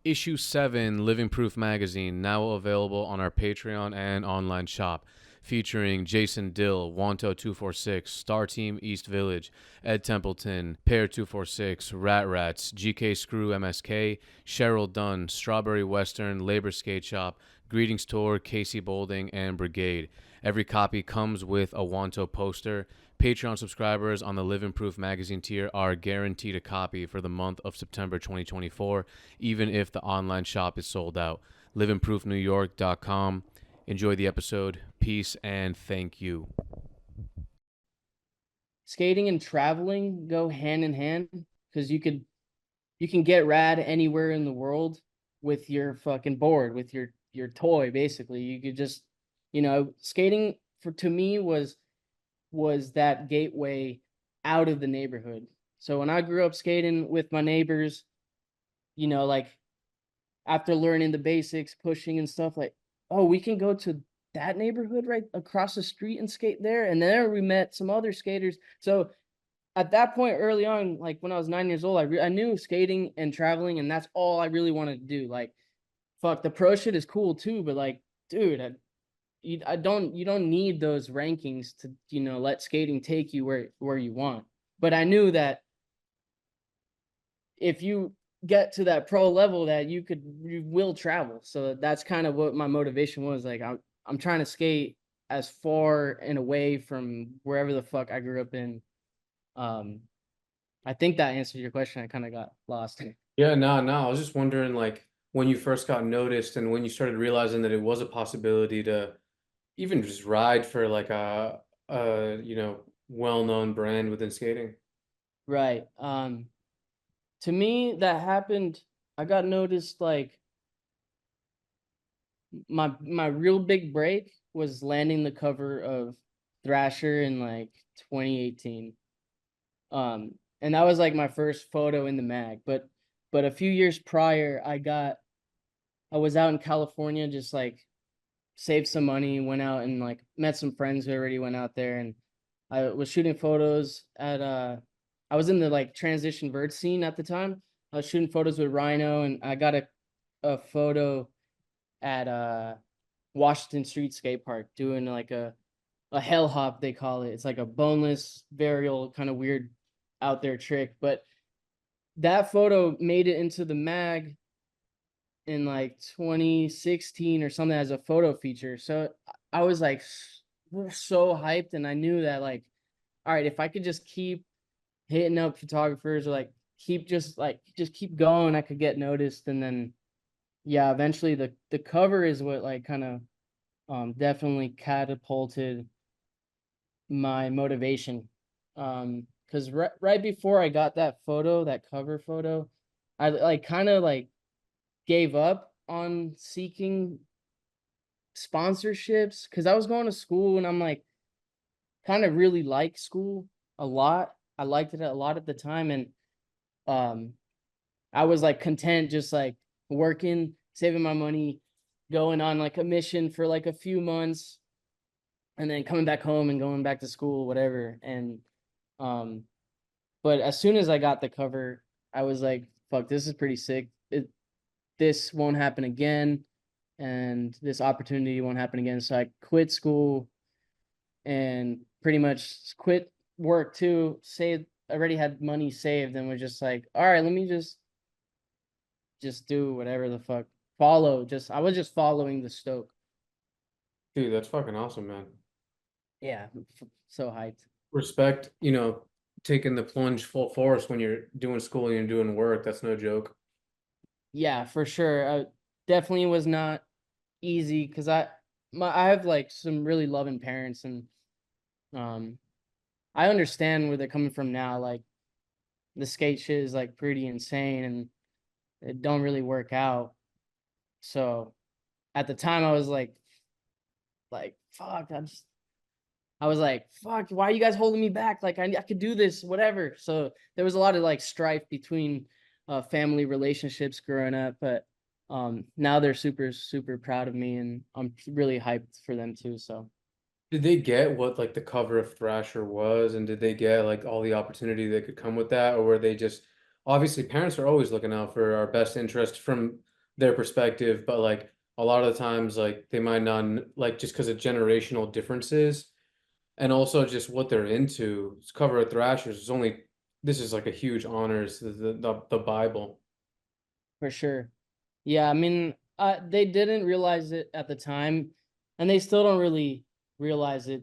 Issue 7 Living Proof magazine, now available on our Patreon and online shop, featuring Jason Dill, Wanto246, Star Team East Village, Ed Templeton, Pear246, Rat Rats, GK Screw MSK, Cheryl Dunn, Strawberry Western, Labor Skate Shop, Greetings Tour, Casey Bolding, and Brigade. Every copy comes with a Wanto poster. Patreon subscribers on the Living Proof magazine tier are guaranteed a copy for the month of September 2024, even if the online shop is sold out. livingproofnewyork.com. Enjoy the episode. Peace and thank you. Skating and traveling go hand in hand because you can get rad anywhere in the world with your fucking board, with your toy. Basically, you could just, skating to me was that gateway out of the neighborhood. So when I grew up skating with my neighbors, like after learning the basics, pushing and stuff, like, oh, we can go to that neighborhood right across the street and skate there. And there we met some other skaters. So at that point early on, like when I was 9 years old, I knew skating and traveling, and that's all I really wanted to do. Like, fuck, the pro shit is cool too, but like, dude, you don't need those rankings to let skating take you where you want. But I knew that if you get to that pro level, that you will travel. So that's kind of what my motivation was. Like, I'm trying to skate as far and away from wherever the fuck I grew up in. I think that answered your question. I kind of got lost. Yeah, no. I was just wondering, like, when you first got noticed and when you started realizing that it was a possibility to even just ride for like a well-known brand within skating. Right. To me, that happened. I got noticed like my real big break was landing the cover of Thrasher in like 2018. And that was like my first photo in the mag. But a few years prior, I was out in California, just like saved some money, went out and like met some friends who already went out there, and I was shooting photos at I was in the like transition vert scene at the time. I was shooting photos with Rhino, and I got a photo at Washington Street Skate Park doing like a hell hop, they call it. It's like a boneless burial kind of weird out there trick. But that photo made it into the mag in like 2016 or something as a photo feature. So I was like so hyped, and I knew that, like, all right, if I could just keep hitting up photographers, or like just keep going, I could get noticed. And then yeah, eventually the cover is what like kind of definitely catapulted my motivation. Because right before I got that photo, that cover photo, I like kind of like gave up on seeking sponsorships because I was going to school, and I'm like kind of really like school a lot. I liked it a lot at the time, and um I was like content just like working, saving my money, going on like a mission for like a few months, and then coming back home and going back to school, whatever. And um but as soon as I got the cover, I was like, fuck, this is pretty sick. This won't happen again, and this opportunity won't happen again. So I quit school and pretty much quit work too. Saved, already had money saved, and was just like, all right, let me just do whatever the fuck. I was just following the Stoke. Dude, that's fucking awesome, man. Yeah, so hyped. Respect, taking the plunge full force when you're doing school and you're doing work. That's no joke. Yeah, for sure. Definitely was not easy because I have like some really loving parents, and um I understand where they're coming from now. Like, the skate shit is like pretty insane, and it don't really work out. So at the time I was like fuck, I was like, fuck, why are you guys holding me back? Like, I could do this, whatever. So there was a lot of like strife between family relationships growing up, but now they're super, super proud of me, and I'm really hyped for them too. So Did they get what like the cover of Thrasher was, and did they get like all the opportunity that could come with that, or were they just obviously parents are always looking out for our best interest from their perspective, but like a lot of the times like they might not like just because of generational differences and also just what they're into. Cover of Thrashers is only this is like a huge honor. It's the Bible. For sure. Yeah, I mean, they didn't realize it at the time, and they still don't really realize it,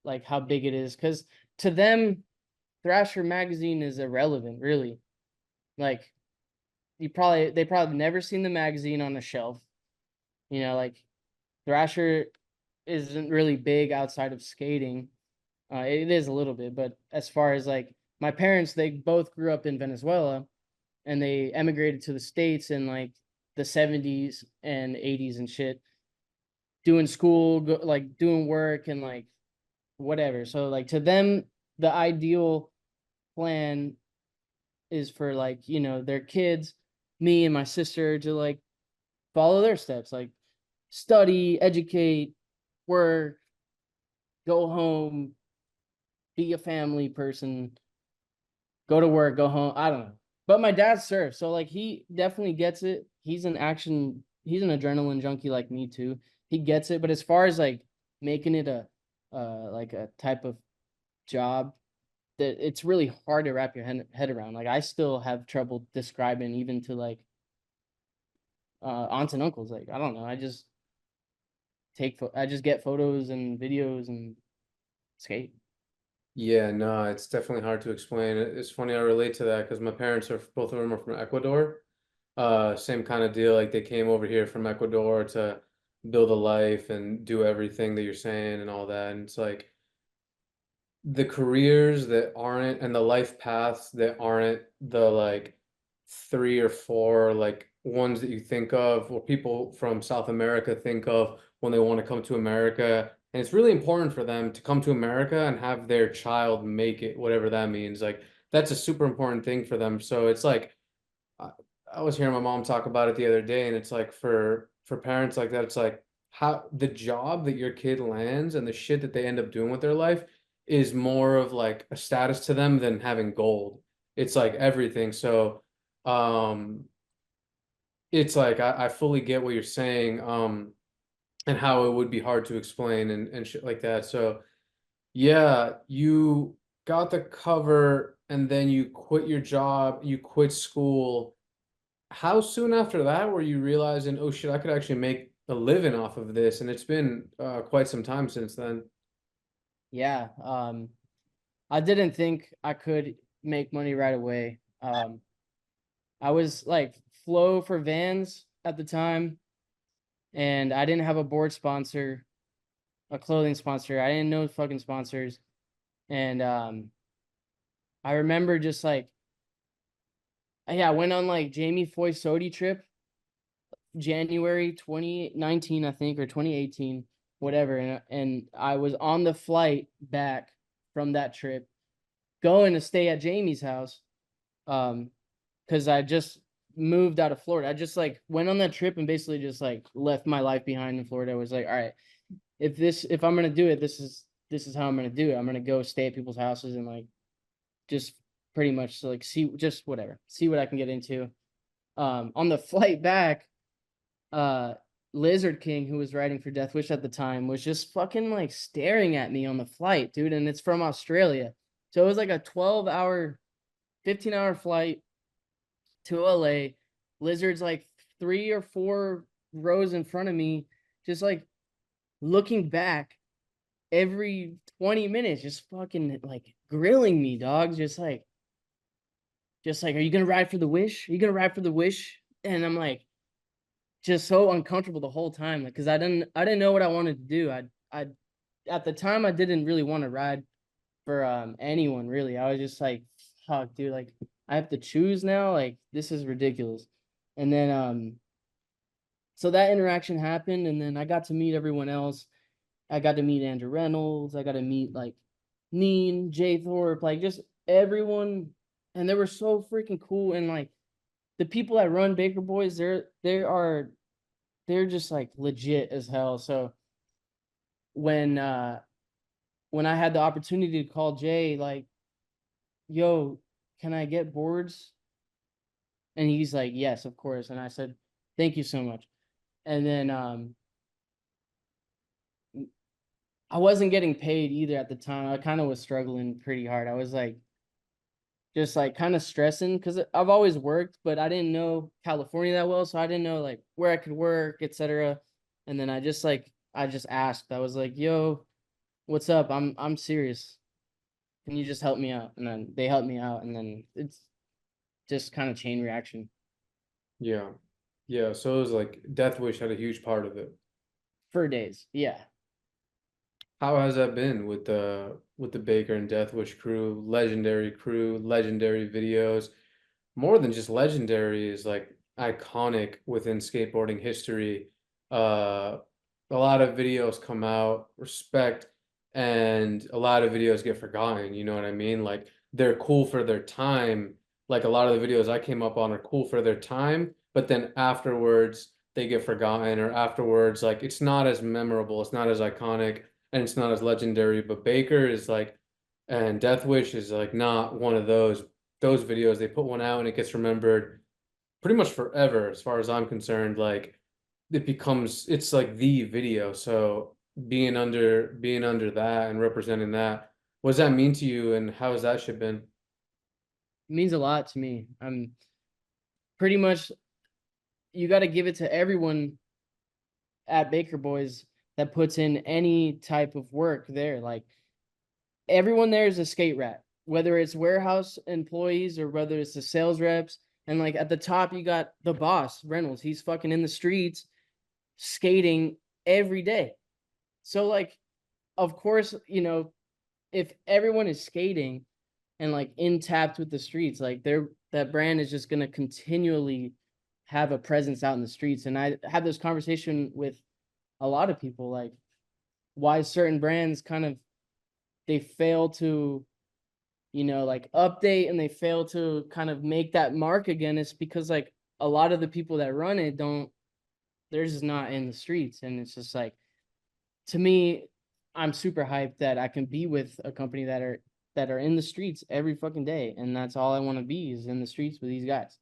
like how big it is, because to them, Thrasher magazine is irrelevant, really. Like they probably never seen the magazine on a shelf. Like Thrasher isn't really big outside of skating. It is a little bit, but as far as like my parents, they both grew up in Venezuela, and they emigrated to the States in like the 70s and 80s and shit, doing school, like doing work and like whatever. So like to them, the ideal plan is for like, their kids, me and my sister, to like follow their steps, like study, educate, work, go home, be a family person, go to work, go home. I don't know. But my dad surfs, so like he definitely gets it. He's an adrenaline junkie like me too. He gets it, but as far as like making it a like a type of job, that it's really hard to wrap your head around. Like I still have trouble describing even to like aunts and uncles. Like I don't know. I just get photos and videos and skate. Yeah, no, it's definitely hard to explain. It's funny I relate to that because my parents are both of them are from Ecuador. Same kind of deal. Like they came over here from Ecuador to build a life and do everything that you're saying and all that. And it's like the careers that aren't and the life paths that aren't the like three or four like ones that you think of or people from South America think of when they want to come to America. And it's really important for them to come to America and have their child make it, whatever that means. Like that's a super important thing for them. So it's like I, I was hearing my mom talk about it the other day, and it's like for parents like that, it's like how the job that your kid lands and the shit that they end up doing with their life is more of like a status to them than having gold. It's like everything. So, um, it's like I fully get what you're saying, and how it would be hard to explain and shit like that. So, yeah, you got the cover and then you quit your job, you quit school. How soon after that were you realizing, oh shit, I could actually make a living off of this? And it's been quite some time since then. Yeah. I didn't think I could make money right away. I was like flow for Vans at the time, and I didn't have a board sponsor, a clothing sponsor. I didn't know fucking sponsors. And I remember just like, yeah, I went on like Jamie Foy Sodi trip, January 2019, I think, or 2018, whatever. And I was on the flight back from that trip, going to stay at Jamie's house. Because I just moved out of Florida. I just like went on that trip and basically just like left my life behind in Florida. I was like, all right, if I'm gonna do it, this is how I'm gonna do it. I'm gonna go stay at people's houses and like just pretty much like see just whatever, see what I can get into. On the flight back, uh Lizard King, who was writing for Death Wish at the time, was just fucking like staring at me on the flight, dude. And it's from Australia. So it was like a 12-hour, 15-hour flight to LA. Lizard's like 3 or 4 rows in front of me, just like looking back every 20 minutes, just fucking like grilling me, dog. Just like, are you gonna ride for the wish? Are you gonna ride for the wish? And I'm like, just so uncomfortable the whole time, like, cause I didn't know what I wanted to do. I at the time I didn't really want to ride for anyone really. I was just like, fuck, dude, like I have to choose now. Like this is ridiculous. And then so that interaction happened, and then I got to meet everyone else. I got to meet Andrew Reynolds. I got to meet like Neen, Jay Thorpe, like just everyone, and they were so freaking cool. And like the people that run Baker Boys, they're just like legit as hell. So when uh when I had the opportunity to call Jay, like, yo, can I get boards? And he's like, yes, of course. And I said, Thank you so much. And then I wasn't getting paid either at the time. I kind of was struggling pretty hard. I was like just like kind of stressing because I've always worked, but I didn't know California that well, so I didn't know like where I could work, etc. And then I just asked. I was like, "Yo, what's up? I'm serious. Can you just help me out?" And then they helped me out, and then it's just kind of chain reaction Yeah. Yeah. So it was like Death Wish had a huge part of it. for days. Yeah. How has that been with the Baker and Death Wish crew, legendary videos? More than just legendary is like iconic within skateboarding history. Uh, a lot of videos come out, respect, and a lot of videos get forgotten. You know what I mean? Like they're cool for their time. Like a lot of the videos I came up on are cool for their time, but then afterwards they get forgotten, or afterwards, like it's not as memorable, it's not as iconic, and it's not as legendary. But Baker is like, and Death Wish is like not one of those videos. They put one out and it gets remembered pretty much forever, as far as I'm concerned. Like it's like the video. So being under that and representing that, what does that mean to you, and how has that shit been? It means a lot to me. I'm pretty much you got to give it to everyone at Baker Boys that puts in any type of work there. Like everyone there is a skate rat, whether it's warehouse employees or whether it's the sales reps. And like at the top, you got the boss, Reynolds. He's fucking in the streets skating every day. So like, of course, if everyone is skating and like in tapped with the streets, like that brand is just gonna continually have a presence out in the streets. And I had this conversation with a lot of people, like why certain brands kind of they fail to like update and they fail to kind of make that mark again. It's because like a lot of the people that run it don't they're just not in the streets. And it's just like to me, I'm super hyped that I can be with a company that are in the streets every fucking day. And that's all I want to be is in the streets with these guys.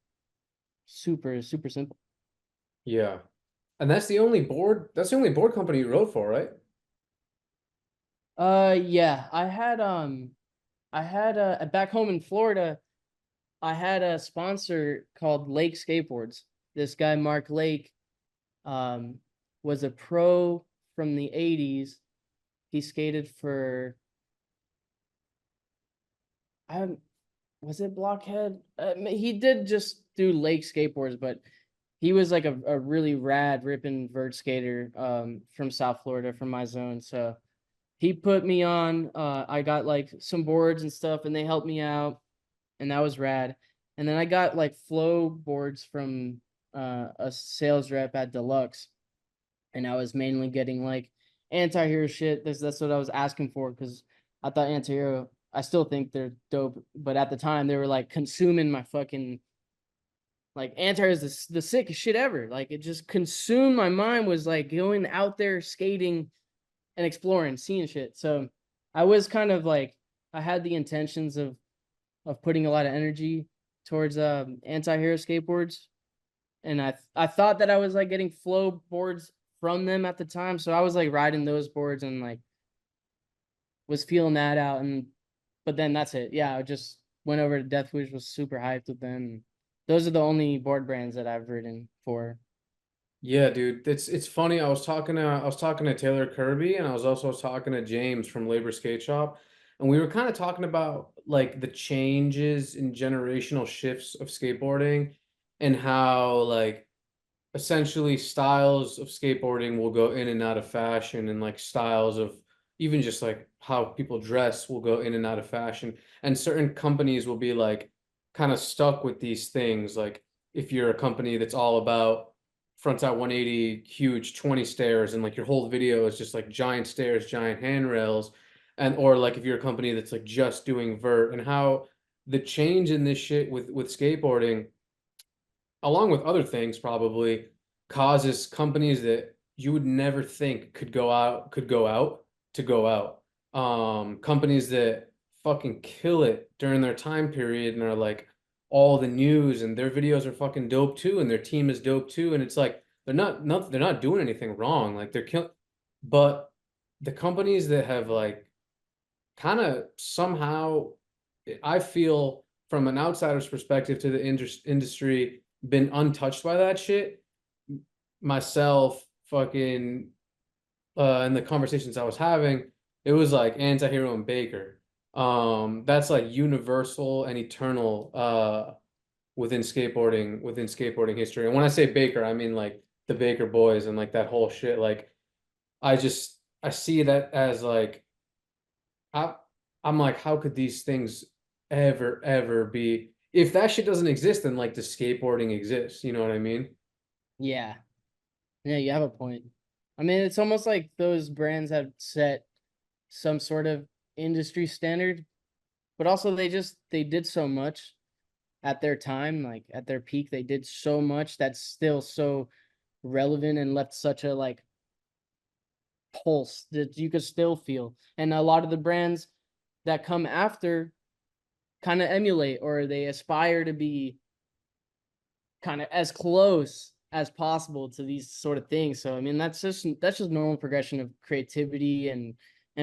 Super, super simple. Yeah. And that's the only board company you wrote for, right? Yeah, I had back home in Florida, I had a sponsor called Lake Skateboards. This guy, Mark Lake, um, was a pro from the 80s. He skated for, I was it Blockhead? He did just do Lake Skateboards, but he was like a really rad, ripping vert skater from South Florida, from my zone. So he put me on. I got like some boards and stuff, and they helped me out, and that was rad. And then I got like flow boards from a sales rep at Deluxe, and I was mainly getting like anti-hero shit. That's what I was asking for because I thought anti-hero. I still think they're dope, but at the time they were like consuming my fucking like anti-hero is the sickest shit ever. Like it just consumed my mind. Was like going out there skating and exploring, seeing shit. So I was kind of like I had the intentions of putting a lot of energy towards anti-hero skateboards, and I thought that I was like getting flow boards from them at the time, so I was like riding those boards and like was feeling that out. And but then that's it. Yeah, I just went over to Death Wish, was super hyped with them. Those are the only board brands that I've ridden for. Yeah, dude. It's funny. I was talking to Taylor Kirby, and I was also talking to James from Labor Skate Shop, and we were kind of talking about like the changes in generational shifts of skateboarding, and how like essentially styles of skateboarding will go in and out of fashion, and like styles of even just like how people dress will go in and out of fashion, and certain companies will be like kind of stuck with these things. Like if you're a company that's all about fronts out 180 huge 20 stairs, and like your whole video is just like giant stairs, giant handrails, and or like if you're a company that's like just doing vert, and how the change in this shit with skateboarding, along with other things, probably causes companies that you would never think could go out to go out. Companies that fucking kill it during their time period and are like all the news, and their videos are fucking dope too, and their team is dope too, and it's like they're not doing anything wrong. Like they're kill, but the companies that have like kind of somehow, I feel from an outsider's perspective to the industry, been untouched by that shit. Myself, fucking, and the conversations I was having, it was like Antihero and Baker. That's like universal and eternal within skateboarding history. And when I say Baker, I mean like the Baker boys and like that whole shit. Like I see that as like I I'm like, how could these things ever be? If that shit doesn't exist, then like does skateboarding exist? You know what I mean? Yeah. Yeah, you have a point. I mean, it's almost like those brands have set some sort of industry standard, but also they did so much at their time, like at their peak, they did so much that's still so relevant and left such a like pulse that you could still feel. And a lot of the brands that come after kind of emulate or they aspire to be kind of as close as possible to these sort of things. So I mean that's just normal progression of creativity and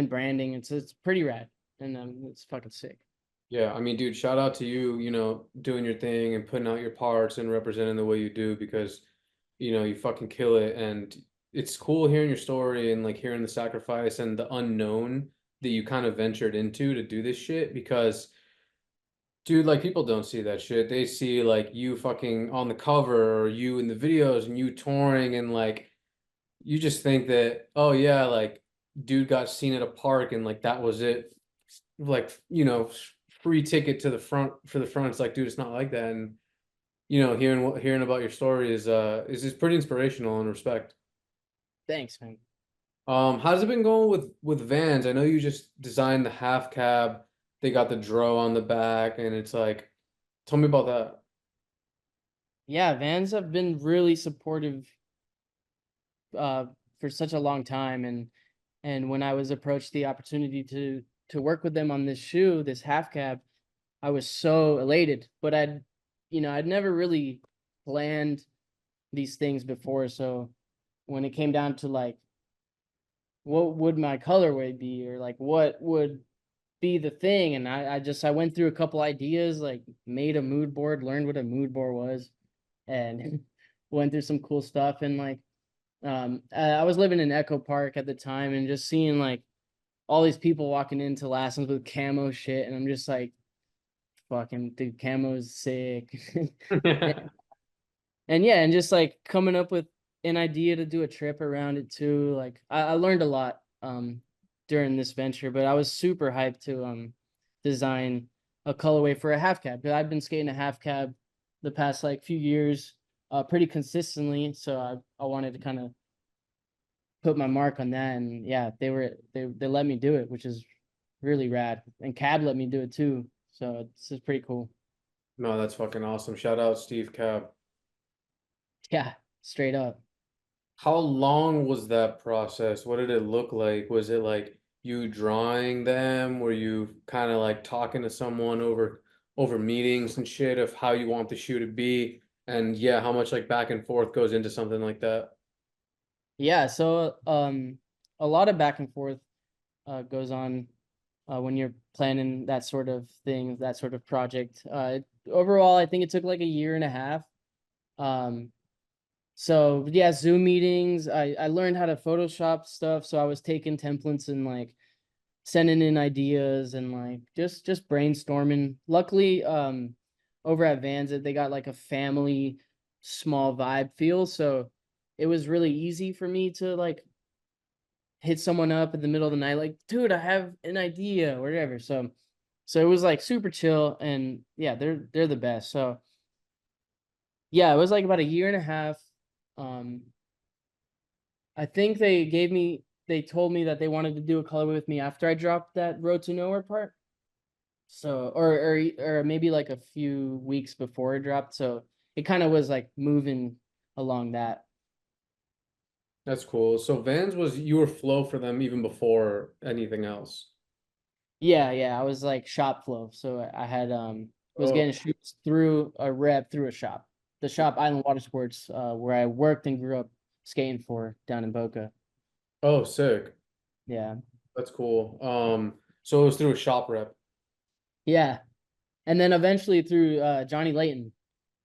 branding. It's pretty rad and it's fucking sick. Yeah, I mean, dude, shout out to you, doing your thing and putting out your parts and representing the way you do because, you fucking kill it. And it's cool hearing your story and like hearing the sacrifice and the unknown that you kind of ventured into to do this shit because, dude, like people don't see that shit. They see like you fucking on the cover or you in the videos and you touring and like you just think that, oh yeah, like dude got seen at a park and like that was it. Like, free ticket to the front for the front. It's like, dude, it's not like that. And hearing about your story is just pretty inspirational and respect. Thanks, man. How's it been going with Vans? I know you just designed the half cab. They got the dro on the back, and it's like, tell me about that. Yeah, Vans have been really supportive uh for such a long time and when I was approached the opportunity to work with them on this shoe, this half cab, I was so elated. But I'd never really planned these things before. So when it came down to like what would my colorway be or like what would be the thing, and I went through a couple ideas, like made a mood board, learned what a mood board was, and went through some cool stuff. And like I was living in Echo Park at the time and just seeing like all these people walking into lessons with camo shit, and I'm just like, fucking dude, camo's sick. And yeah, and just like coming up with an idea to do a trip around it too. Like I learned a lot during this venture, but I was super hyped to design a colorway for a half cab because I've been skating a half cab the past like few years pretty consistently. So I wanted to kind of put my mark on that. And yeah, they let me do it, which is really rad. And Cab let me do it too. So it's pretty cool. No, that's fucking awesome. Shout out Steve Cab. Yeah, straight up. How long was that process? What did it look like? Was it like you drawing them? Were you kind of like talking to someone over meetings and shit of how you want the shoe to be? And yeah, how much like back and forth goes into something like that? Yeah, so a lot of back and forth goes on when you're planning that sort of thing, that sort of project. Overall, I think it took like a year and a half. Um, so yeah, Zoom meetings. I learned how to Photoshop stuff, so I was taking templates and like sending in ideas and like just brainstorming. Luckily, over at Vans, they got like a family small vibe feel, so it was really easy for me to like hit someone up in the middle of the night, like, dude, I have an idea or whatever. So it was like super chill, and yeah, they're the best. So yeah, it was like about a year and a half. Um, I think they told me that they wanted to do a colorway with me after I dropped that Road to Nowhere part. So or maybe like a few weeks before it dropped. So it kind of was like moving along that. That's cool. So Vans was you were flow for them even before anything else. Yeah, I was like shop flow. So I had was Oh, getting shoots through a rep through a shop. The shop Island Water Sports, where I worked and grew up skating for down in Boca. oh, sick. Yeah. That's cool. So it was through a shop rep. Yeah. And then eventually through Johnny Layton,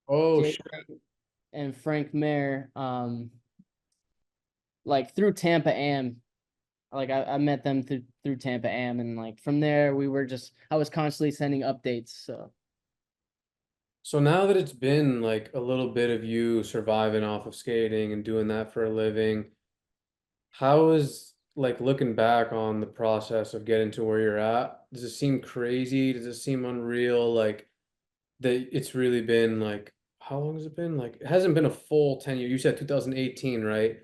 Oh Jay shit. and Frank Mayer, like through Tampa Am. Like I met them through Tampa Am, and like from there we were just I was constantly sending updates. So So now that it's been like a little bit of you surviving off of skating and doing that for a living, how is like looking back on the process of getting to where you're at? Does it seem crazy? Does it seem unreal? Like that it's really been like how long has it been? Like it hasn't been a full 10 years. You said 2018, right?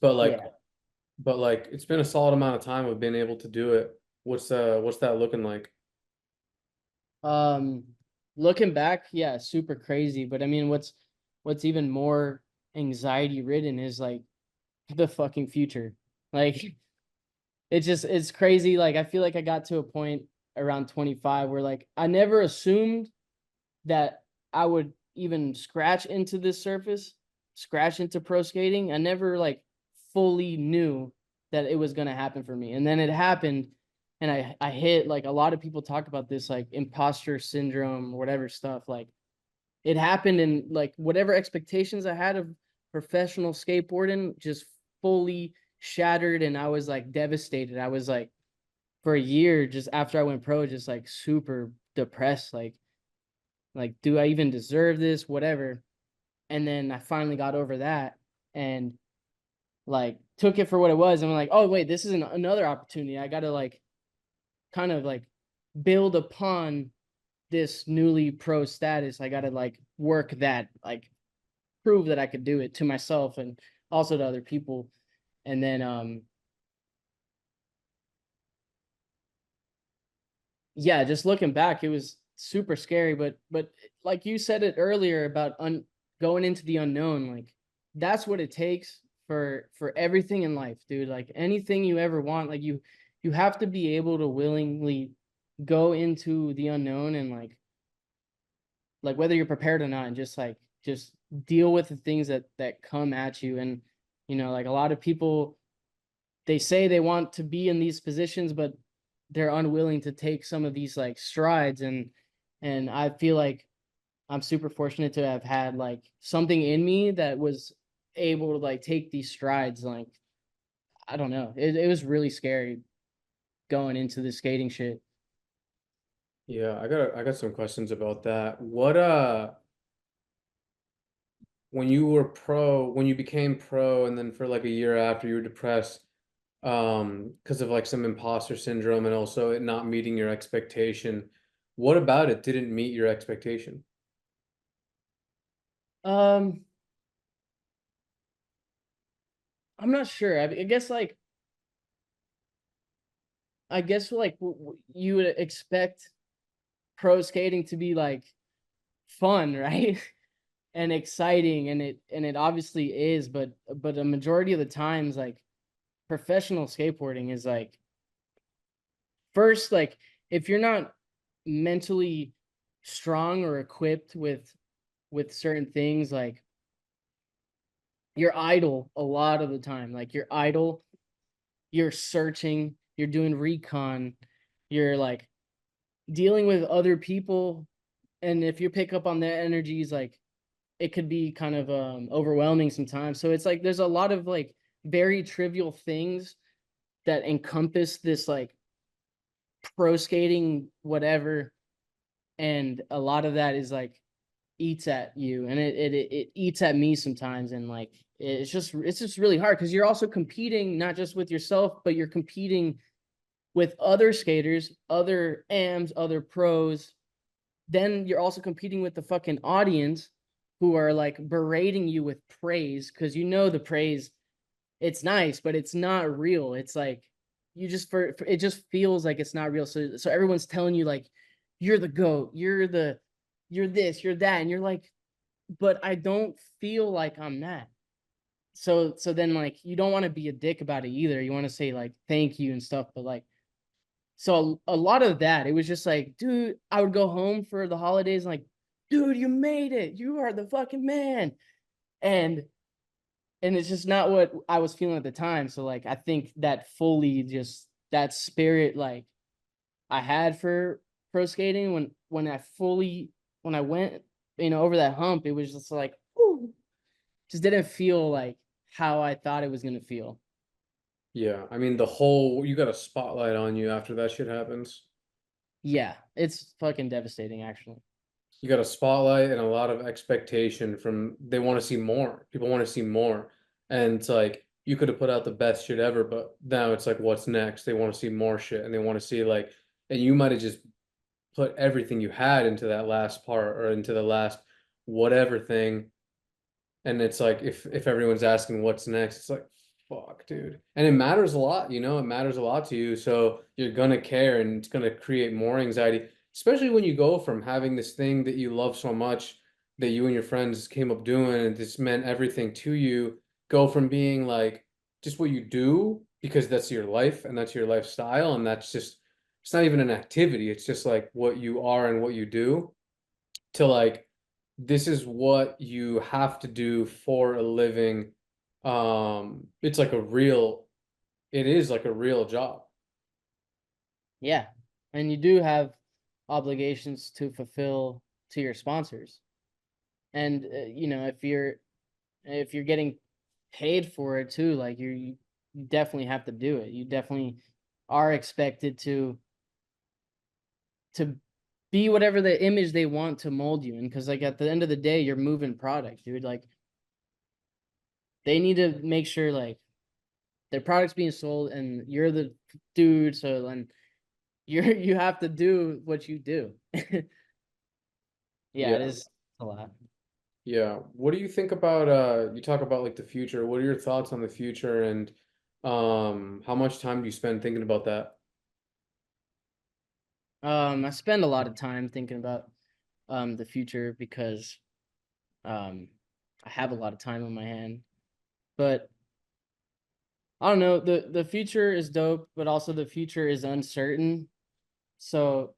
But like yeah. it's been a solid amount of time of being able to do it. What's that looking like? Um, Looking back, yeah, super crazy. But I mean, what's even more anxiety ridden is like the fucking future. Like it's crazy. Like I feel like I got to a point around 25 where like I never assumed that I would even scratch into this surface, scratch into pro skating. I never like fully knew that it was gonna happen for me. And then it happened and I hit like a lot of people talk about this like imposter syndrome or whatever stuff. Like it happened and like whatever expectations I had of professional skateboarding just fully shattered and I was like devastated. I was like for a year just after I went pro, just like super depressed, like do I even deserve this, whatever. And then I finally got over that and like took it for what it was and I'm like, oh wait, this is another opportunity. I gotta like kind of like build upon this newly pro status. I gotta like work that, like prove that I could do it to myself and also to other people. And then yeah, just looking back, it was super scary. But like you said it earlier about going into the unknown, like that's what it takes for everything in life, dude. Like anything you ever want, like you have to be able to willingly go into the unknown and like whether you're prepared or not, and just deal with the things that come at you. And you know, like a lot of people they say they want to be in these positions, but they're unwilling to take some of these like strides. And I feel like I'm super fortunate to have had like something in me that was able to like take these strides. Like I don't know, it was really scary going into the skating shit. Yeah, I got some questions about that. What when you became pro and then for like a year after you were depressed because of like some imposter syndrome and also it not meeting your expectation. What about it didn't meet your expectation? um I'm not sure. I guess like you would expect pro skating to be like fun, right? And exciting, and it obviously is, but a majority of the times like professional skateboarding is like first like if you're not mentally strong or equipped with certain things, like you're idle a lot of the time. Like you're idle, you're searching, you're doing recon, you're like dealing with other people, and if you pick up on their energies, like it could be kind of overwhelming sometimes. So it's like there's a lot of like very trivial things that encompass this like pro skating whatever, and a lot of that is like eats at you, and it eats at me sometimes. And like it's just really hard because you're also competing not just with yourself, but you're competing with other skaters, other AMs, other pros. Then you're also competing with the fucking audience who are like berating you with praise because you know the praise, it's nice, but it's not real. It's like you just for it just feels like it's not real. So everyone's telling you like you're the goat, you're this, you're that, and you're like, but I don't feel like I'm that. So then like you don't want to be a dick about it either. You want to say like thank you and stuff, but like So a lot of that, it was just like, dude, I would go home for the holidays and like, dude, you made it. You are the fucking man. And it's just not what I was feeling at the time. So like I think that fully just that spirit like I had for pro skating when I went, over that hump, it was just like, whew, just didn't feel like how I thought it was gonna feel. Yeah, I mean the whole you got a spotlight on you after that shit happens. Yeah, it's fucking devastating actually. You got a spotlight and a lot of expectation from they want to see more. People want to see more. And it's like you could have put out the best shit ever, but now it's like what's next? They want to see more shit and they want to see like and you might have just put everything you had into that last part or into the last whatever thing. And it's like if everyone's asking what's next, it's like fuck, dude. And it matters a lot, it matters a lot to you. So you're gonna care and it's gonna create more anxiety, especially when you go from having this thing that you love so much that you and your friends came up doing and this meant everything to you, go from being like just what you do because that's your life and that's your lifestyle and that's just it's not even an activity, it's just like what you are and what you do to like this is what you have to do for a living. It's like it is like a real job. Yeah. And you do have obligations to fulfill to your sponsors. And if you're getting paid for it too, like you definitely have to do it. You definitely are expected to be whatever the image they want to mold you in, because like at the end of the day you're moving product, dude. Like they need to make sure like their product's being sold and you're the dude, so then you have to do what you do. Yeah, it Yeah. is a lot. Yeah. What do you think about you talk about like the future. What are your thoughts on the future and how much time do you spend thinking about that? I spend a lot of time thinking about the future because um I have a lot of time on my hand. But I don't know, the future is dope, but also the future is uncertain. So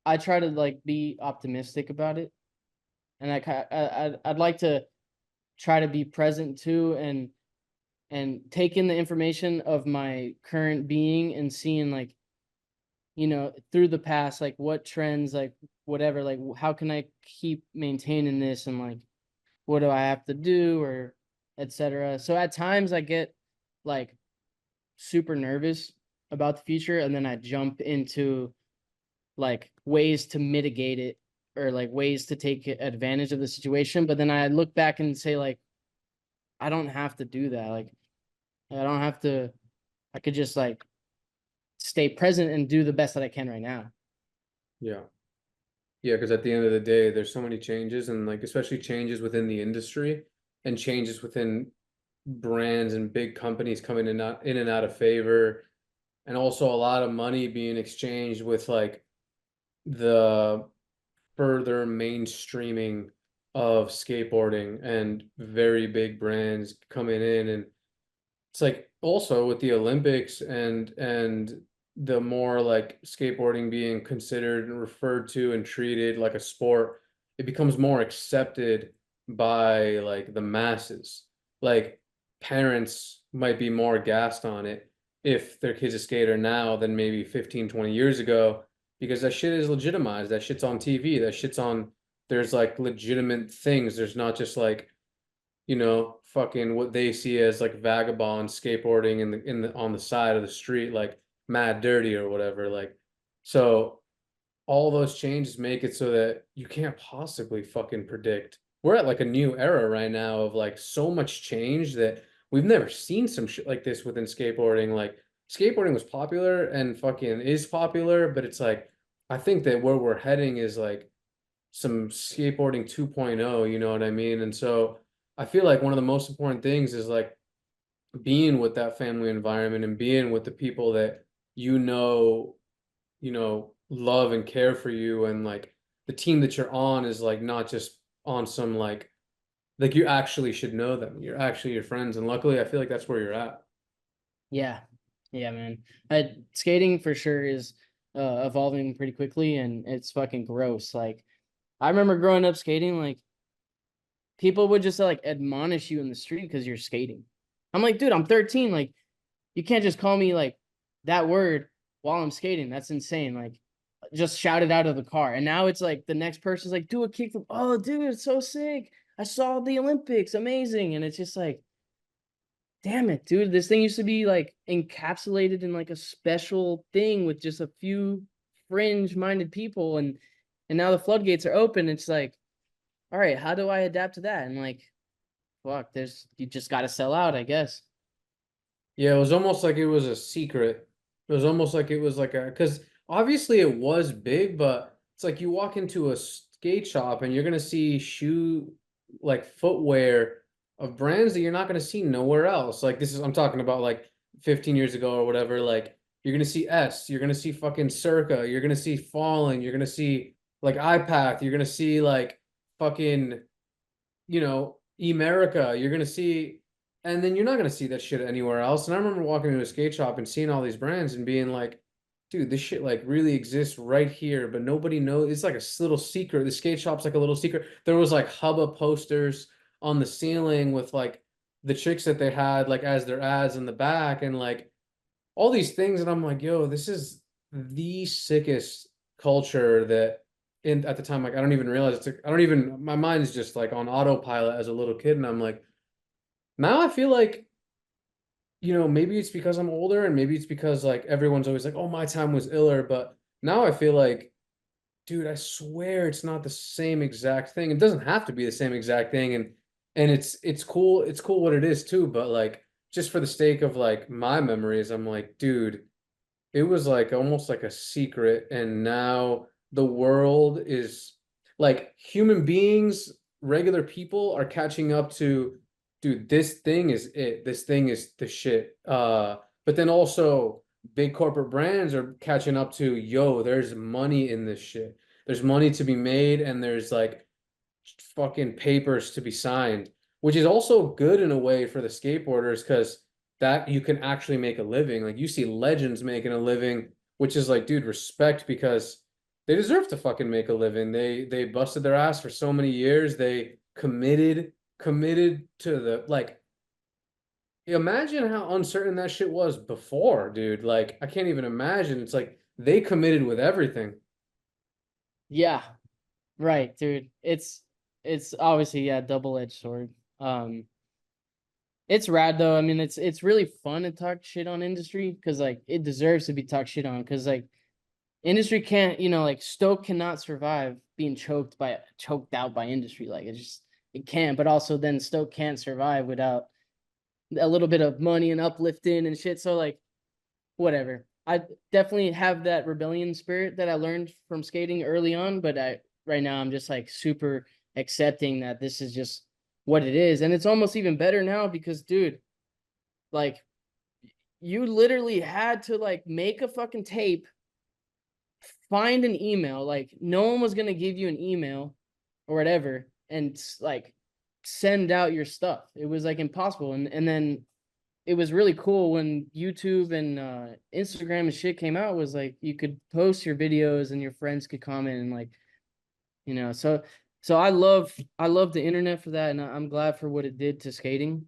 I try to like be optimistic about it, and I'd like to try to be present too, and take in the information of my current being and seeing like, through the past, like what trends, like whatever, like how can I keep maintaining this, and like what do I have to do, or etc. So at times I get like super nervous about the future, and then I jump into like ways to mitigate it, or like ways to take advantage of the situation. But then I look back and say like, I don't have to do that. Like I don't have to. I could just like stay present and do the best that I can right now. Yeah. Yeah, because at the end of the day, there's so many changes and like especially changes within the industry and changes within brands and big companies coming in and out of favor and also a lot of money being exchanged with like the further mainstreaming of skateboarding and very big brands coming in and it's like also with the Olympics and the more like skateboarding being considered and referred to and treated like a sport, it becomes more accepted by like the masses. Like parents might be more gassed on it if their kid's a skater now than maybe 15, 20 years ago, because that shit is legitimized. That shit's on TV. That shit's on, there's like legitimate things. There's not just like fucking what they see as like vagabonds skateboarding in the on the side of the street, like mad dirty or whatever. Like, so all those changes make it so that you can't possibly fucking predict. We're at like a new era right now of like so much change that we've never seen some shit like this within skateboarding. Like, skateboarding was popular and fucking is popular, but it's like, I think that where we're heading is like some skateboarding 2.0, you know what I mean? And so I feel like one of the most important things is like being with that family environment and being with the people that love and care for you and like the team that you're on is like not just on some like you actually should know them. You're actually your friends and luckily I feel like that's where you're at. Yeah, Yeah, man. Skating for sure is evolving pretty quickly, and it's fucking gross. Like I remember growing up skating, like people would just like admonish you in the street because you're skating. I'm like, dude, I'm 13. Like, you can't just call me like that word while I'm skating. That's insane. Like, just shout it out of the car. And now it's like the next person's like, do a kickflip. Oh, dude, it's so sick. I saw the Olympics. Amazing. And it's just like, damn it, dude. This thing used to be like encapsulated in like a special thing with just a few fringe minded people. And now the floodgates are open. It's like, all right, how do I adapt to that? And like, fuck, you just gotta sell out, I guess. Yeah, it was almost like it was a secret. It was almost like it was like a, because obviously it was big, but it's like you walk into a skate shop and you're gonna see shoe like footwear of brands that you're not gonna see nowhere else. Like this is I'm talking about like 15 years ago or whatever. Like you're gonna see S, you're gonna see fucking Circa, you're gonna see Fallen, you're gonna see like iPath, you're gonna see like fucking Emerica, you're gonna see, and then you're not gonna see that shit anywhere else. And I remember walking into a skate shop and seeing all these brands and being like, dude, this shit like really exists right here, but nobody knows. It's like a little secret. The skate shop's like a little secret. There was like Hubba posters on the ceiling with like the chicks that they had like as their ads in the back and like all these things. And I'm like, yo, this is the sickest culture that in at the time, like I don't even realize I don't even my mind is just like on autopilot as a little kid. And I'm like, now I feel like, maybe it's because I'm older and maybe it's because like everyone's always like, oh, my time was iller. But now I feel like, dude, I swear it's not the same exact thing. It doesn't have to be the same exact thing. And it's cool what it is too, but like just for the sake of like my memories, I'm like, dude, it was like almost like a secret, and now the world is like human beings, regular people are catching up to, dude, this thing is it. This thing is the shit. But then also big corporate brands are catching up to, yo, there's money in this shit. There's money to be made, and there's like fucking papers to be signed, which is also good in a way for the skateboarders because that you can actually make a living. Like you see legends making a living, which is like, dude, respect because they deserve to fucking make a living. They busted their ass for so many years. They committed to the like imagine how uncertain that shit was before, dude. Like I can't even imagine. It's like they committed with everything. Yeah, right, dude. It's obviously, yeah, double-edged sword. Um, it's rad though. I mean, it's really fun to talk shit on industry because like it deserves to be talked shit on because like industry can't, like Stoke cannot survive being choked out by industry. Like it can't, but also then Stoke can't survive without a little bit of money and uplifting and shit. So like whatever. I definitely have that rebellion spirit that I learned from skating early on, but right now I'm just like super accepting that this is just what it is. And it's almost even better now because dude, like you literally had to like make a fucking tape, find an email, like no one was going to give you an email or whatever and like send out your stuff. It was like impossible. And then it was really cool when YouTube and Instagram and shit came out was like you could post your videos and your friends could comment and like so I love the internet for that and I'm glad for what it did to skating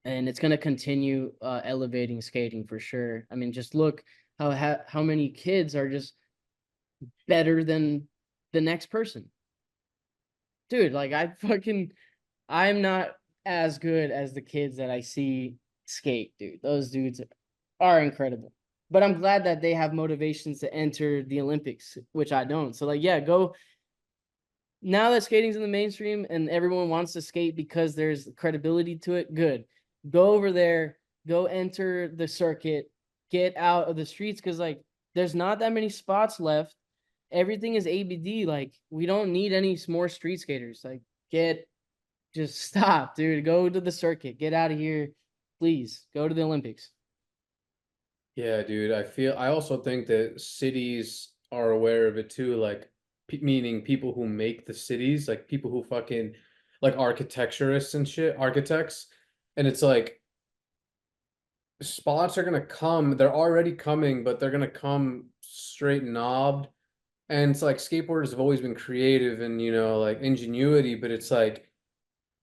and it's going to continue elevating skating for sure. I mean just look how many kids are just better than the next person. Dude, like I'm not as good as the kids that I see skate, dude. Those dudes are incredible. But I'm glad that they have motivations to enter the Olympics, which I don't. So like, yeah, go now that skating's in the mainstream and everyone wants to skate because there's credibility to it. Good. Go over there, go enter the circuit, get out of the streets because like there's not that many spots left. Everything is ABD. Like we don't need any more street skaters. Like get just stop, dude. Go to the circuit. Get out of here. Please go to the Olympics. Yeah, dude, I also think that cities are aware of it too, like meaning people who make the cities, like people who fucking like architecturists and shit, architects. And it's like spots are gonna come. They're already coming, but they're gonna come straight knobbed. And it's like skateboarders have always been creative and like ingenuity, but it's like,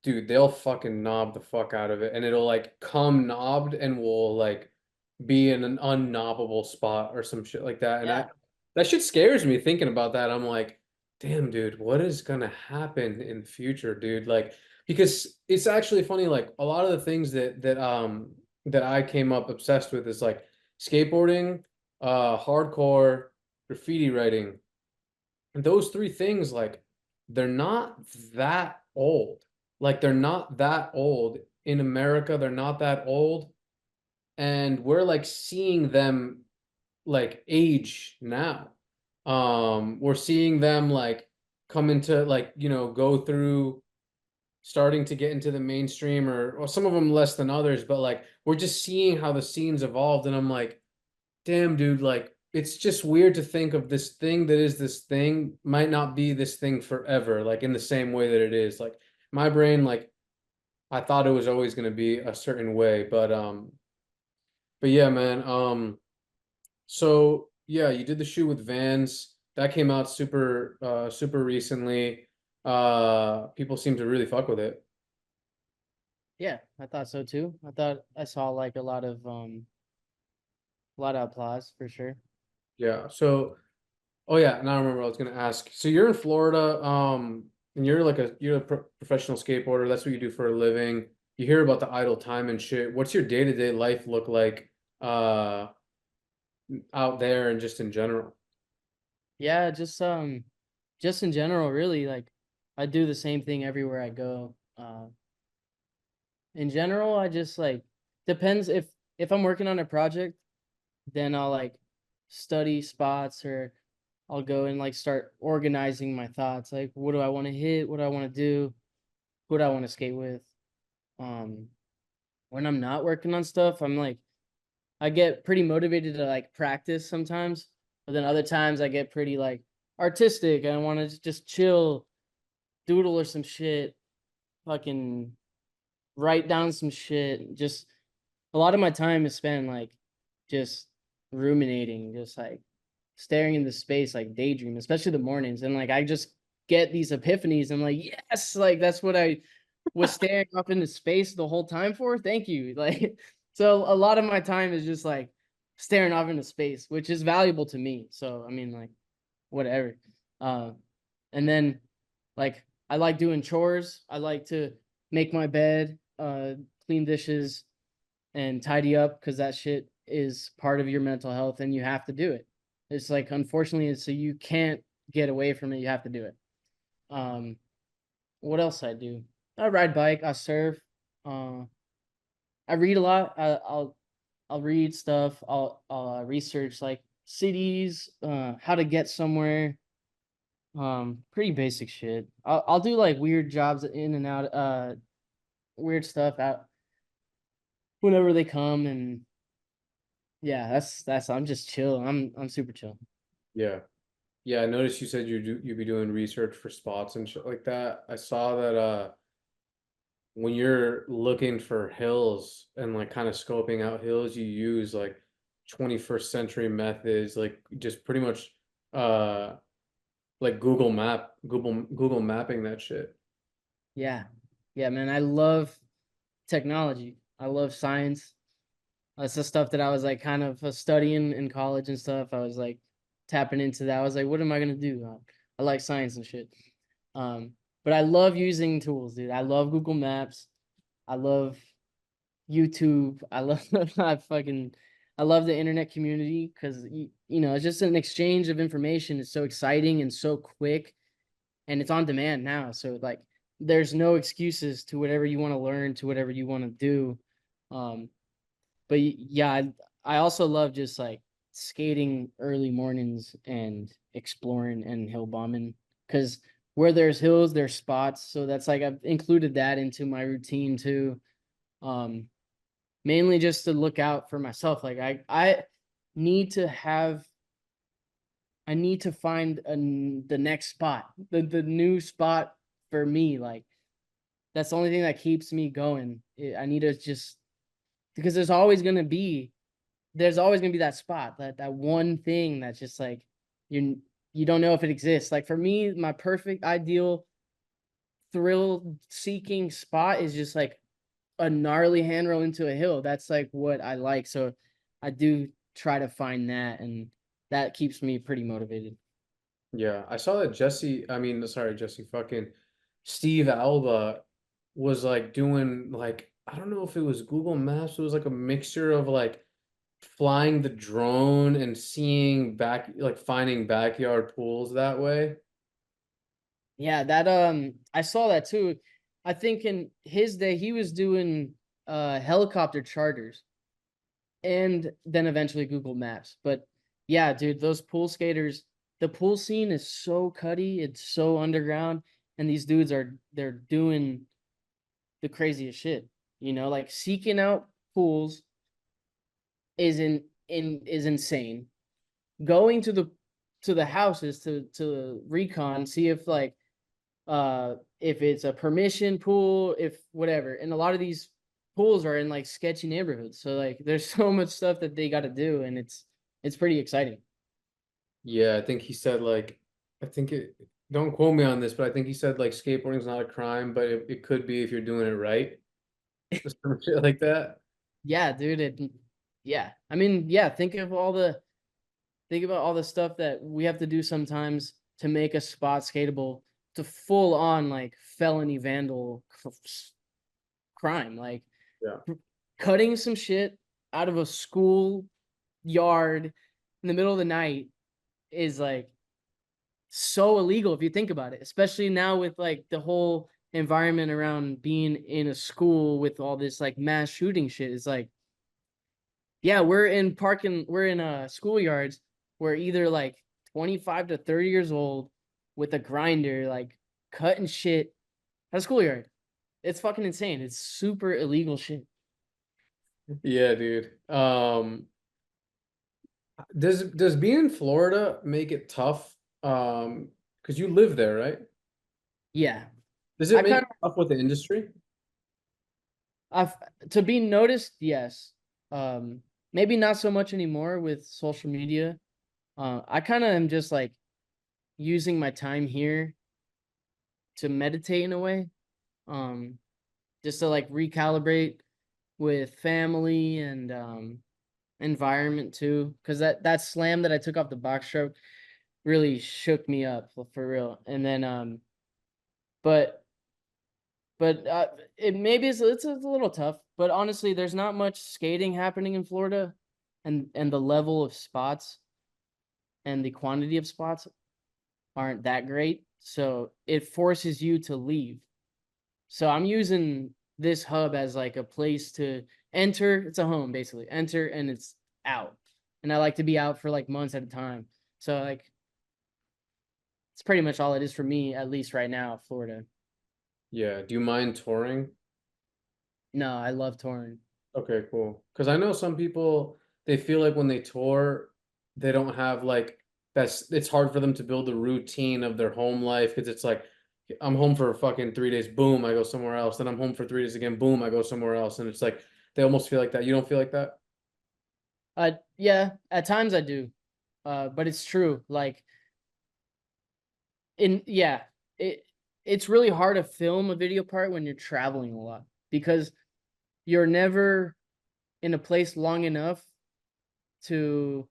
dude, they'll fucking knob the fuck out of it, and it'll like come knobbed and will like be in an unknobbable spot or some shit like that. And Yeah. that shit scares me thinking about that. I'm like, damn, dude, what is gonna happen in the future, dude? Like, because it's actually funny, like a lot of the things that I came up obsessed with is like skateboarding, hardcore, graffiti writing. And those three things, like, they're not that old. Like, they're not that old. In America, they're not that old. And we're like seeing them like age now. We're seeing them like come into like, go through starting to get into the mainstream or some of them less than others, but like we're just seeing how the scene's evolved. And I'm like, damn, dude, like it's just weird to think of this thing that is this thing might not be this thing forever, like in the same way that it is. Like my brain, like I thought it was always going to be a certain way, but yeah, man. So yeah, you did the shoe with Vans. That came out super recently. People seem to really fuck with it. Yeah, I thought so too. I thought I saw like a lot of applause for sure. Yeah. So, oh yeah, now I remember what I was gonna ask. So you're in Florida, and you're a professional skateboarder. That's what you do for a living. You hear about the idle time and shit. What's your day-to-day life look like, out there and just in general? Yeah, just in general, really, like I do the same thing everywhere I go. In general, I just like depends if I'm working on a project, then I'll like study spots or I'll go and like start organizing my thoughts. Like what do I want to hit? What do I want to do? Who do I want to skate with? Um when I'm not working on stuff, I'm like I get pretty motivated to like practice sometimes, but then other times I get pretty like artistic and I want to just chill, doodle or some shit, fucking write down some shit. Just a lot of my time is spent like just ruminating, just like staring into space, like daydream, especially the mornings. And like I just get these epiphanies. I'm like, yes, like that's what I was staring up into space the whole time for. Thank you. Like, so a lot of my time is just like staring off into space, which is valuable to me. So I mean, like, whatever. Uh, and then like I like doing chores. I like to make my bed, clean dishes, and tidy up because that shit is part of your mental health and you have to do it. It's like unfortunately, so you can't get away from it. You have to do it. Um, what else I do? I ride bike. I surf. Uh, I read a lot. I'll read stuff. I'll research like cities, how to get somewhere. Pretty basic shit. I'll do like weird jobs in and out. Weird stuff out whenever they come, and yeah, that's. I'm just chill. I'm super chill. Yeah. Yeah, I noticed you said you'd be doing research for spots and shit like that. I saw that when you're looking for hills and like kind of scoping out hills, you use like 21st century methods, like just pretty much uh like Google mapping that shit. Yeah, yeah, man. I love technology. I love science. That's the stuff that I was like kind of studying in college and stuff. I was like tapping into that. I was like, what am I gonna do? I like science and shit. Um, but I love using tools, dude. I love Google Maps. I love YouTube. I love I love the internet community because you know it's just an exchange of information. It's so exciting and so quick, and it's on demand now. So like, there's no excuses to whatever you want to learn, to whatever you want to do. Um, but yeah, I also love just like skating early mornings and exploring and hill bombing because where there's hills, there's spots. So that's like I've included that into my routine too. Um, Mainly just to look out for myself. Like I need to have I need to find the next spot, the new spot for me. Like that's the only thing that keeps me going. I need to just because there's always gonna be that spot, that one thing that's just like you you don't know if it exists. Like for me, my perfect ideal thrill seeking spot is just like a gnarly handrail into a hill. That's like what I like. So I do try to find that, and that keeps me pretty motivated. Yeah, I saw that Jesse, fucking Steve Alba was like doing like I don't know if it was Google Maps, it was like a mixture of like flying the drone and seeing back like finding backyard pools that way. Yeah, that I saw that too. I think in his day he was doing helicopter charters and then eventually Google Maps. But yeah, dude, those pool skaters, the pool scene is so cutty, it's so underground, and these dudes they're doing the craziest shit. Like seeking out pools is insane. Going to the houses to recon, see if it's a permission pool, if whatever. And a lot of these pools are in like sketchy neighborhoods. So like there's so much stuff that they gotta do, and it's pretty exciting. Yeah, I think he said like I think it don't quote me on this, but I think he said like skateboarding's not a crime, but it could be if you're doing it right. Some shit like that. Yeah, dude. Yeah. I mean, yeah, think about all the stuff that we have to do sometimes to make a spot skatable to full on like felony vandal crime. Like Yeah. cutting some shit out of a school yard in the middle of the night is like so illegal if you think about it, especially now with like the whole environment around being in a school with all this like mass shooting shit. It's like, yeah, we're in schoolyards where either like 25 to 30 years old with a grinder, like cutting shit at a schoolyard. It's fucking insane. It's super illegal shit. Yeah, dude. Does being in Florida make it tough? Because you live there, right? Yeah. Does it I make kind it tough with the industry? I've to be noticed, yes. Maybe not so much anymore with social media. I kind of am just like using my time here to meditate in a way. Um, just to like recalibrate with family and environment too. Cause that slam that I took off the box truck really shook me up for real. And then but it maybe it's a little tough, but honestly, there's not much skating happening in Florida, and the level of spots and the quantity of spots aren't that great. So it forces you to leave. So I'm using this hub as like a place to enter. It's a home basically. Enter and it's out. And I like to be out for like months at a time. So like it's pretty much all it is for me, at least right now, Florida. Yeah. Do you mind touring? No, I love touring. Okay, cool. Because I know some people they feel like when they tour, they don't have like that's it's hard for them to build the routine of their home life because it's like I'm home for fucking 3 days, boom, I go somewhere else. Then I'm home for 3 days again, boom, I go somewhere else. And it's like they almost feel like that. You don't feel like that? Yeah, at times I do. But it's true. Like in yeah, it it's really hard to film a video part when you're traveling a lot because you're never in a place long enough to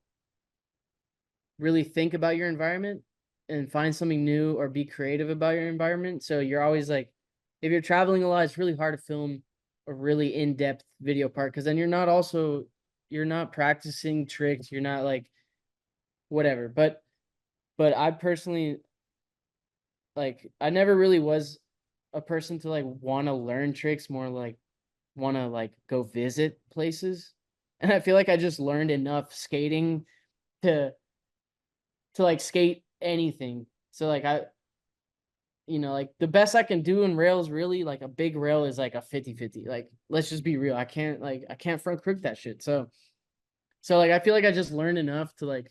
really think about your environment and find something new or be creative about your environment. So you're always like, if you're traveling a lot, it's really hard to film a really in-depth video part because then you're not practicing tricks. You're not like whatever. But I personally like I never really was a person to like want to learn tricks, more like want to like go visit places. And I feel like I just learned enough skating to like skate anything. So like like the best I can do in rails really like a big rail is like a 50-50. Like let's just be real. I can't front crook that shit. So like I feel like I just learned enough to like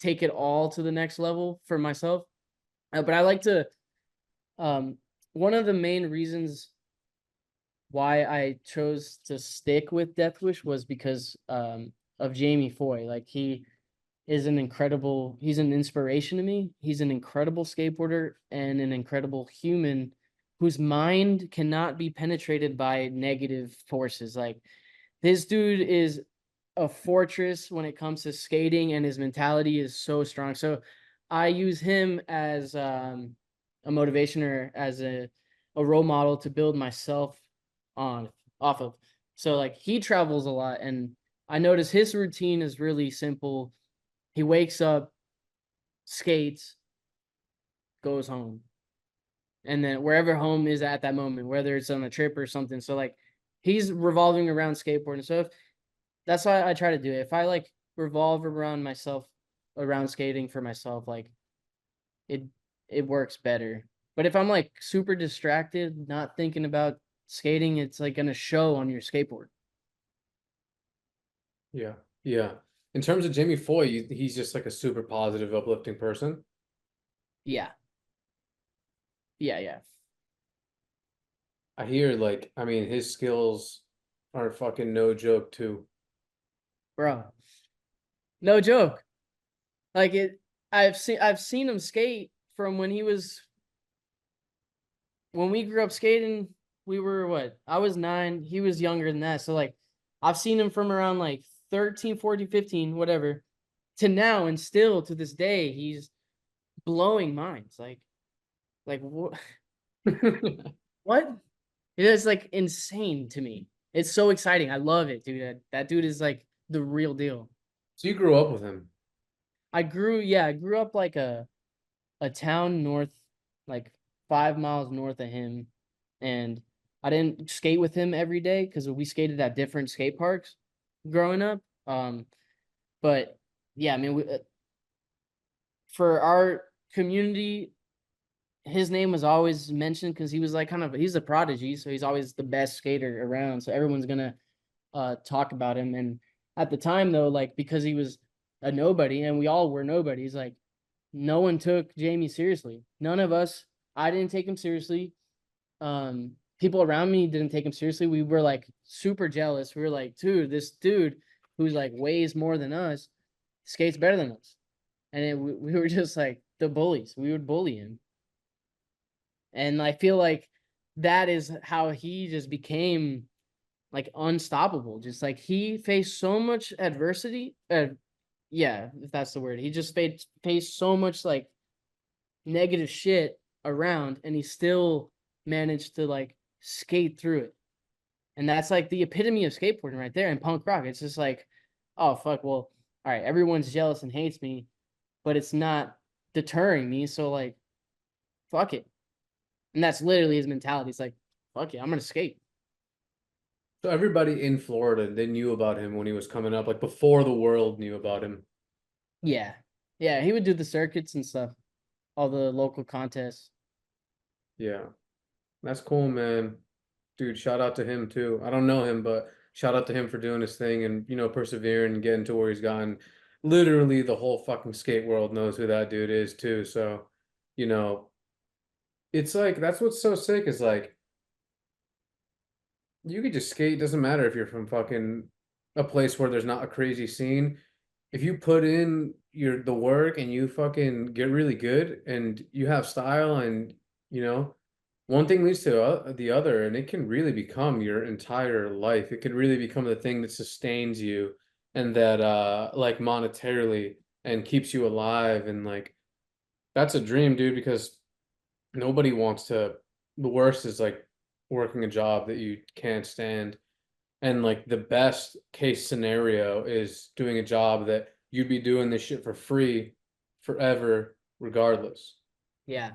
take it all to the next level for myself. But I like to um one of the main reasons why I chose to stick with Death Wish was because of Jamie Foy. Like he's an inspiration to me. He's an incredible skateboarder and an incredible human whose mind cannot be penetrated by negative forces. Like this dude is a fortress when it comes to skating, and his mentality is so strong. So I use him as a motivation or as a role model to build myself on off of. So like he travels a lot, and I notice his routine is really simple. He wakes up, skates, goes home, and then wherever home is at that moment, whether it's on a trip or something. So like he's revolving around skateboarding. So if that's why I try to do it. If I like revolve around myself, around skating for myself, like it it works better. But if I'm like super distracted, not thinking about skating, it's like gonna show on your skateboard. Yeah. Yeah. In terms of Jamie Foy, he's just like a super positive, uplifting person. Yeah, yeah, I hear like, I mean, his skills are fucking no joke too. bro. No joke. Like it. I've seen him skate from when we grew up skating. We were what? I was 9. He was younger than that. So like, I've seen him from around like 13, 14, 15, whatever, to now, and still to this day, he's blowing minds. Like what? What? It is like insane to me. It's so exciting. I love it, dude. That dude is like the real deal. So you grew up with him. I grew up like a town north, like 5 miles north of him, and I didn't skate with him every day because we skated at different skate parks growing up. But yeah, I mean, for our community, his name was always mentioned because he was like he's a prodigy, so he's always the best skater around. So everyone's gonna talk about him. And at the time though, like because he was a nobody and we all were nobodies, like no one took Jamie seriously. None of us. I didn't take him seriously. People around me didn't take him seriously. We were like super jealous. We were like, dude, this dude who's like weighs more than us skates better than us. And we were just like the bullies. We would bully him. And I feel like that is how he just became like unstoppable. Just like he faced so much adversity. Yeah, if that's the word. He just faced so much like negative shit around, and he still managed to like skate through it. And that's like the epitome of skateboarding right there, and punk rock. It's just like, oh fuck, well, all right, everyone's jealous and hates me, but it's not deterring me. So like, fuck it. And that's literally his mentality. It's like, fuck it, I'm gonna skate. So everybody in Florida, they knew about him when he was coming up, like before the world knew about him. Yeah. Yeah, he would do the circuits and stuff, all the local contests. Yeah. That's cool, man. Dude, shout out to him too. I don't know him, but shout out to him for doing his thing and, persevering and getting to where he's gotten. Literally the whole fucking skate world knows who that dude is too. So, you know, it's like that's what's so sick is like you could just skate. Doesn't matter if you're from fucking a place where there's not a crazy scene. If you put in the work and you fucking get really good and you have style and you know one thing leads to the other and it can really become your entire life. It could really become the thing that sustains you and that like monetarily and keeps you alive and like that's a dream, dude, because nobody wants to the worst is like working a job that you can't stand and like the best case scenario is doing a job that you'd be doing this shit for free forever, regardless. Yeah.